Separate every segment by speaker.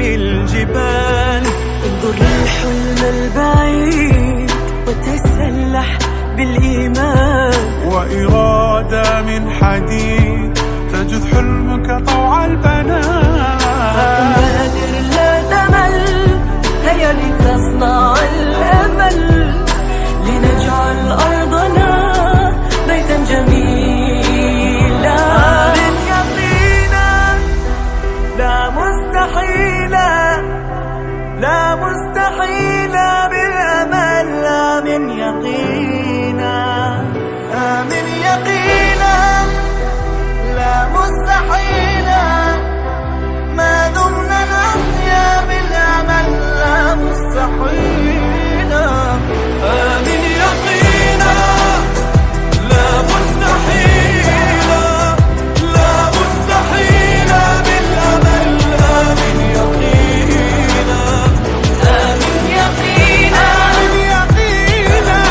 Speaker 1: تحمي الجبال.
Speaker 2: انظر للحلم البعيد وتسلح بالإيمان،
Speaker 1: وإرادة من حديد تجذ حلمك طوع البنات.
Speaker 2: بادر لا تمل، هيا لتصنع الأمل، لنجعل أرضنا بيتا جميلا. من يقينا لا مستحيلا، لا مستحيلا بالأمل. لا من يقينا،
Speaker 1: من يقينا لا مستحيلا، ما دمنا نحيا بالأمل لا مستحيلا. من يقينا لا مستحيلا، لا مستحيلا بالأمل. من يقينا،
Speaker 2: من يقينا،
Speaker 1: من يقينا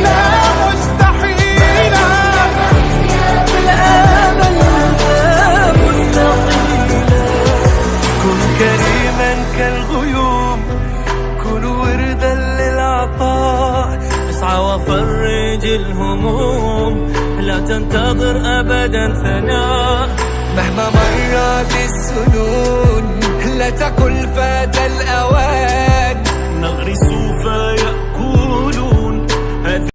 Speaker 1: لا مستحيلا
Speaker 2: بالأمل لا مستحيلا.
Speaker 1: كن كريما كالغيوم، كن وردا للعطاء، اسعى وفرج الهموم، لا تنتظر أبدا ثناء.
Speaker 3: مهما مرت السنون لا تقل فات الأوان.